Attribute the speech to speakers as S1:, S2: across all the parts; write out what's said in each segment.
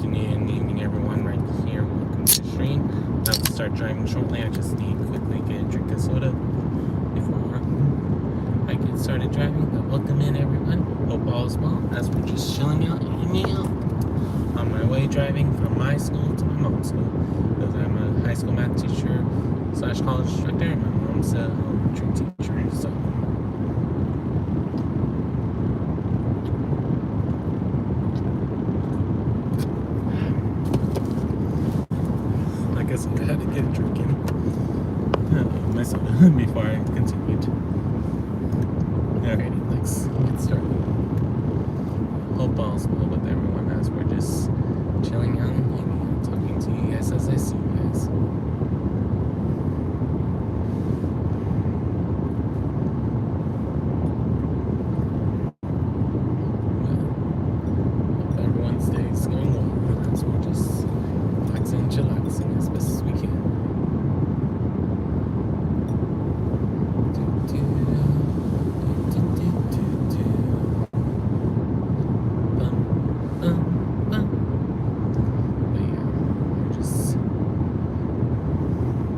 S1: afternoon, evening, everyone, right here. Welcome to the stream. About to start driving shortly. I just need to quickly get a drink of soda before I get started driving. But welcome in, everyone. Hope all is well as we're just chilling out, hanging out on my way driving from my school to my mom's school. Because I'm a high school math teacher / college instructor, and my mom's a elementary teacher. So. I guess I had to get a drink in my soda before I continued. Alrighty, let's get started. Hope all's well with everyone as we're just chilling out and hanging out, talking to you guys as I see you guys. Hope everyone's day is going well as we're just relaxing and chillaxing as best as we can. But yeah, we're just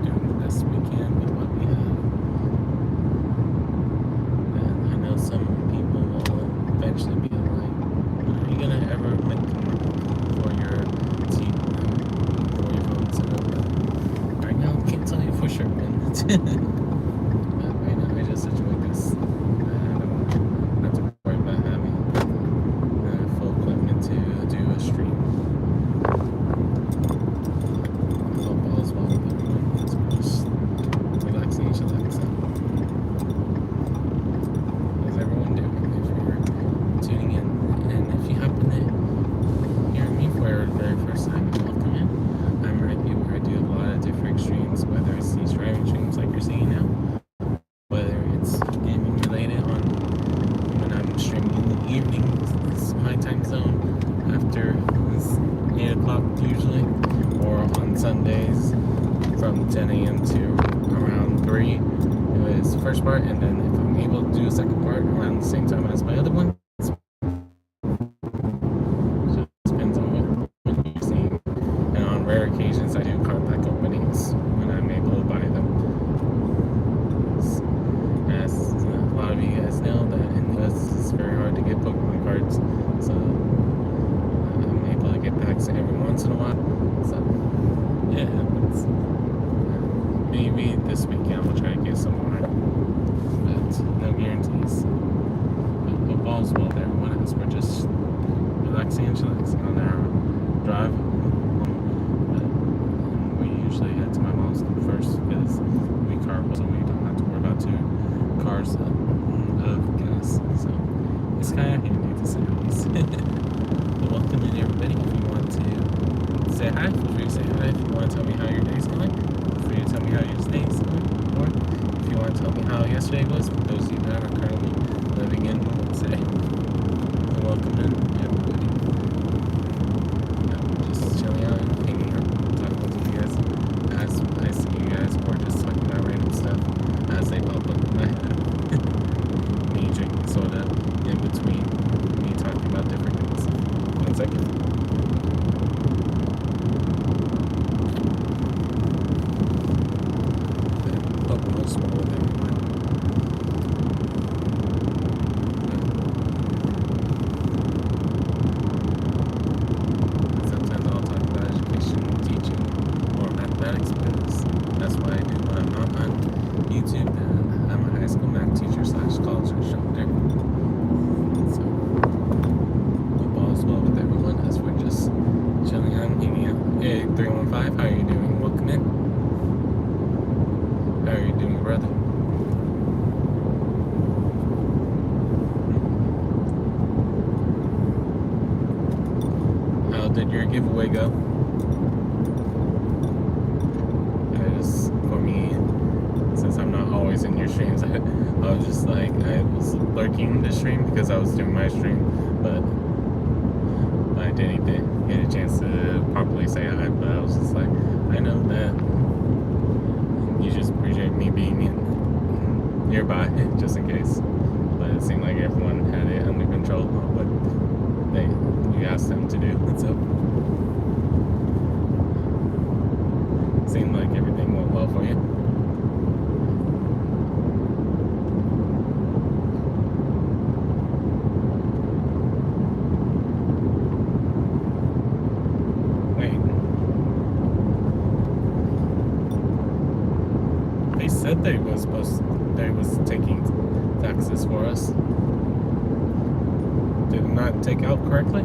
S1: doing the best we can with what we have. And I know some people will eventually be like, are you gonna ever make money for your team, for your phone setup? Right now, can't tell you for sure, man. But right now, I just enjoy this. I don't have to worry about having full equipment to do a stream. I hope all is well with everyone as we're just relaxing and chillaxing. How's everyone doing? If you're tuning in, and if you happen to hear me for the very first time, welcome in. I'm Rhypi, where I do a lot of different streams, whether it's these driving streams like you're seeing now, whether it's gaming related on when I'm streaming in the evening, it's my time zone after 8 o'clock usually, or on Sundays from 10 a.m. to around 3 is the first part, and then if I'm able to do a second part around the same time as my other one, so it depends on what you're seeing. And on rare occasions I do card pack openings when I'm able to buy them. As a lot of you guys know, that in the US it's very hard to get Pokemon cards, so I'm able to get packs every once in a while. So yeah, it happens. Maybe this weekend I'll try to get some more, but no guarantees. But hope all's well with everyone as we're just relaxing and chillaxing on our drive. But we usually head to my mom's school first because we carpool, so we don't have to worry about 2 cars of gas. So it's kind of handy to say at least. But welcome in, everybody. If you want to say hi, feel free to say hi. If you want to tell me how your day's going, feel free to tell me how your day's going. Or if you want to tell me how yesterday was, for those of you that are currently living in today. Welcome in, everybody. We're just chilling out and hanging out, talking to you guys as I see you guys, or just talking about random stuff as they pop up in my head. Me drinking soda in between me talking about different things. 1 second. Hope all's well with everyone. Sometimes I'll talk about education, teaching, or mathematics because that's why I do when I'm not on YouTube. I'm a high school math teacher / college instructor. So hope all's well with everyone as we're just chilling out and hanging out. Hey, 315, how are you doing? Welcome in. How are you doing, brother? How did your giveaway go? For me, since I'm not always in your streams, I was just like, I was lurking the stream because I was doing my stream, but I didn't get a chance to properly say hi, but I was just like, I know that you just appreciate me being nearby just in case. But it seemed like everyone had it under control of what you asked them to do. So seemed like everything went well for you. They said they was taking taxes for us. Did it not take out correctly?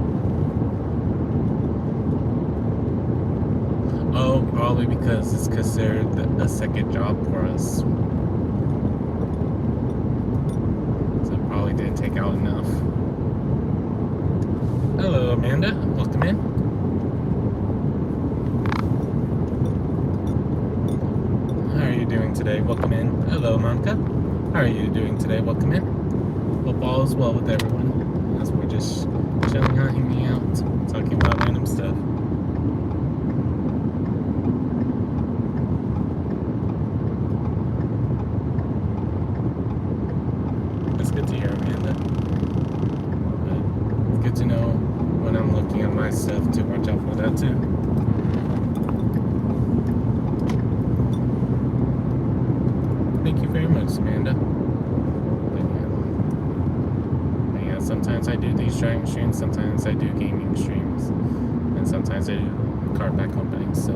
S1: Oh, probably because it's considered a second job for us. So it probably didn't take out enough. Hello, Amanda. Welcome in. How are you doing today? Welcome in. Hello, Monica. How are you doing today? Welcome in. Hope all is well with everyone. As we're just chilling out, hanging out, talking about random stuff. It's good to hear, Amanda. But it's good to know when I'm looking at my stuff to watch out for that too. Thank you very much, Amanda. But yeah, sometimes I do these driving streams, sometimes I do gaming streams, and sometimes I do car back openings, so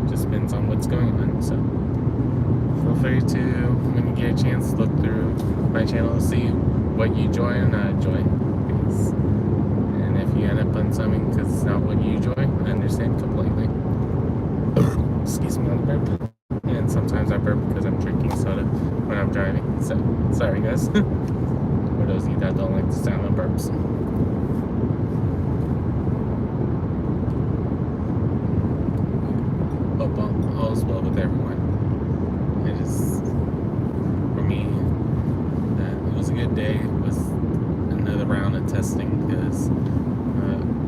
S1: just depends on what's going on. So feel free to, when you get a chance, look through my channel to see what you enjoy and not enjoy. And if you end up on something because it's not what you enjoy, I understand completely. Excuse me on the burp. And sometimes I burp because I'm drinking soda when I'm driving. So, sorry guys. For those of you that don't like the sound of burps. Hope all is well with everyone. It is, for me, it was a good day. It was another round of testing because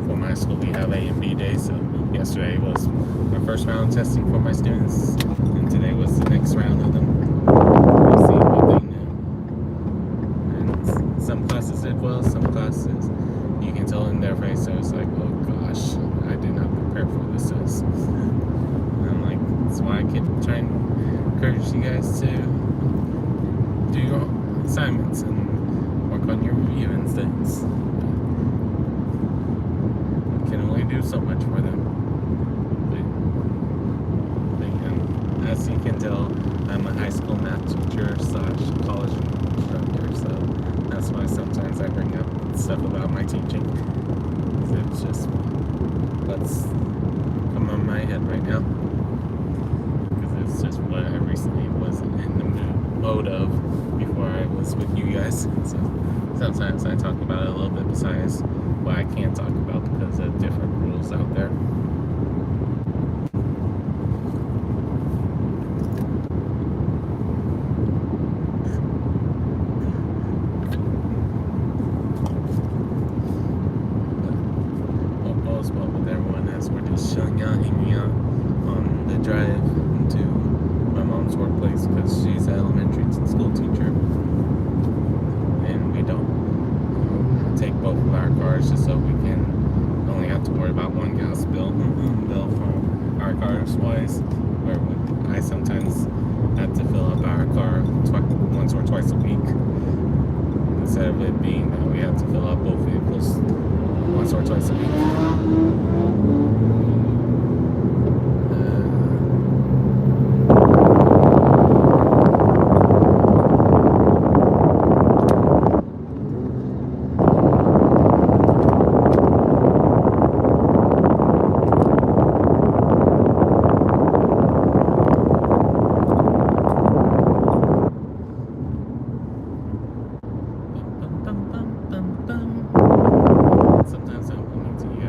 S1: for my school we have A and B days. So yesterday was my first round of testing for my students, and today was the next round of them. We'll see what they knew. And some classes did well, some classes you can tell in their face it was like, oh gosh, I did not prepare for this. And I'm like, that's why I keep trying to encourage you guys to do your assignments and work on your review and things. You can only do so much for them. But as you can tell, I'm a high school math teacher / college instructor, so that's why sometimes I bring up stuff about my teaching. It's just what's come on my head right now. Because it's just what I recently was in the mode of before I was with you guys. So sometimes I talk about it a little bit besides what I can't talk about because of different rules out there. Chilling out, hanging out on the drive into my mom's workplace because she's an elementary school teacher, and we don't take both of our cars just so we can only have to worry about one gas bill for our cars wise, where I sometimes have to fill up our car once or twice a week instead of it being that we have to fill up both vehicles once or twice a week. Sometimes I'm coming to you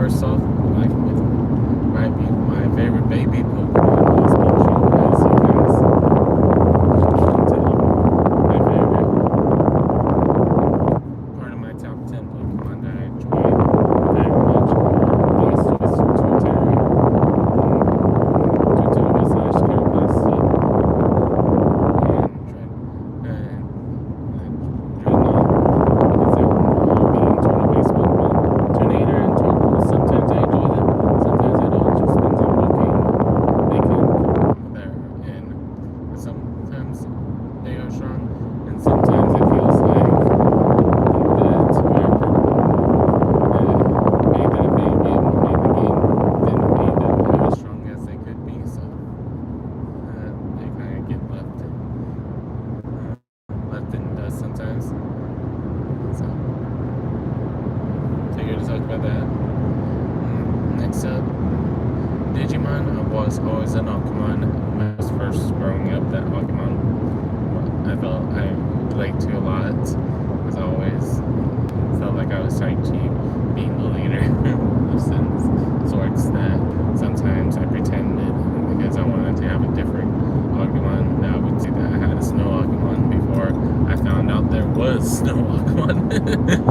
S1: first off, like with Rhypi, my favorite baby Pokemon is Pikachu, as you guys can tell. My favorite part of my top 10 Pokemon that I enjoy very much was Tutari. Tutari slash Carapace and Dreadnought. Because they're all being turtle-based Pokemon. Tornador and Torkoal, sometimes I enjoy them, sometimes I don't. It just depends on what game they come there. And sometimes they are strong, and sometimes it feels like that whoever made that big game or made the game didn't need them as strong as they could be, so they kind of get left in dust sometimes. So figured to talk about that. Next up, Digimon. I was always an Pokemon. When I was first growing up, that Pokemon I felt I relate to a lot. As always, felt like I was Taichi, being the leader of some sorts that sometimes I pretended because I wanted to have a different Pokemon. That I would say that I had a snow Pokemon before I found out there was snow Pokemon in the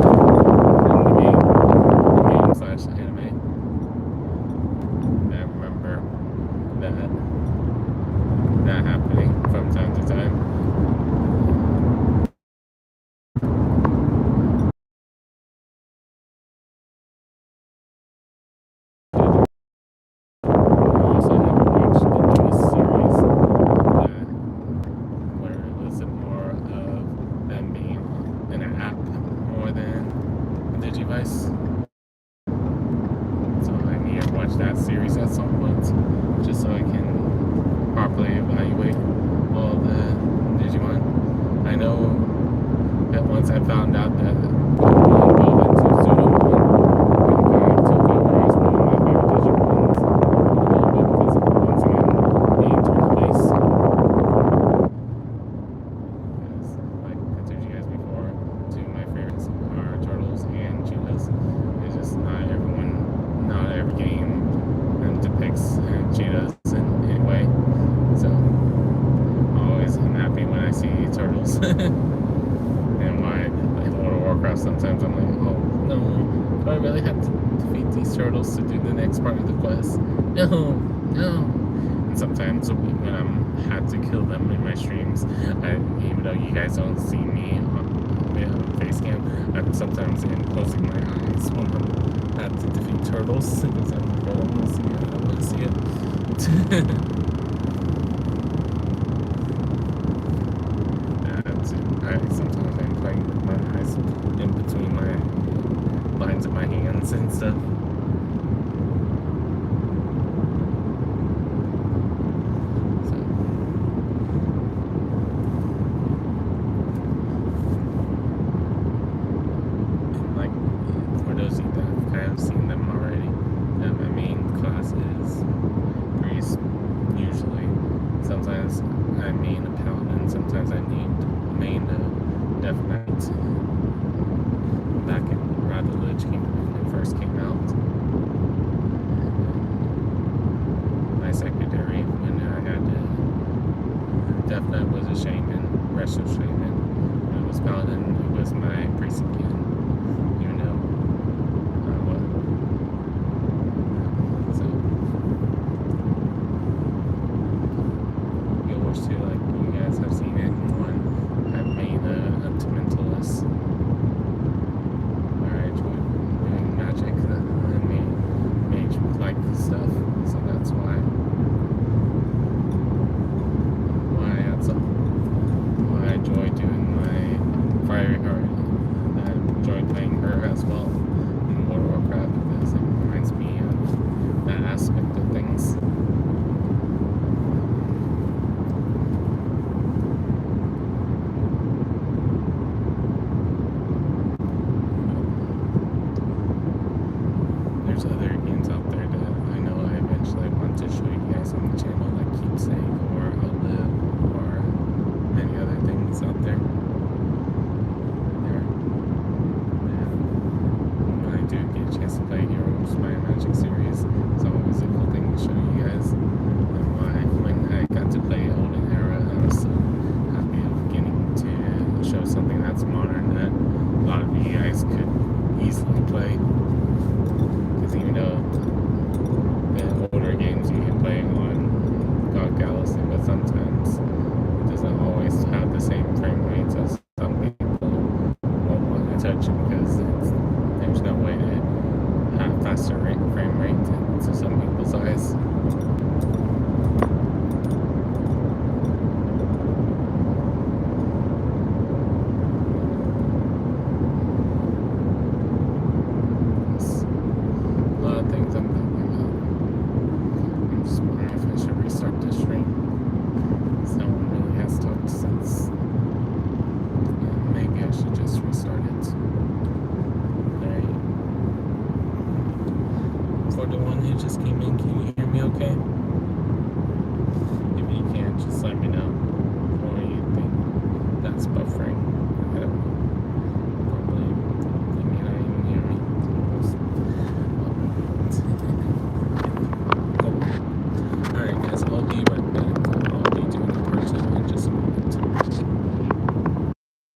S1: game slash anime. I remember that happening from time to time. I also have watched the newest series where it was more of them being an app more than a Digivice. So I need to watch that series at some point, just so I can properly evaluate all the Digimon. I know that once I found out that Pokemon evolved into Pseudomon, it kind of took over as one of my favorite Digimons a little bit because once again, being turtle-based. Because, like I told you guys before, two of my favorites are turtles and cheetahs. It's just not every game depicts cheetahs in any way. So always I'm happy when I see turtles. And why in World of Warcraft sometimes I'm like, oh no, do I really have to defeat these turtles to do the next part of the quest? No. And sometimes when I'm had to kill them in my streams, even though you guys don't see me on face cam, I'm sometimes closing my eyes when I'm had to defeat turtles because I'm like, I don't want to see it. I don't want to see it. Sometimes I'm playing with my eyes in between my lines of my hands and stuff.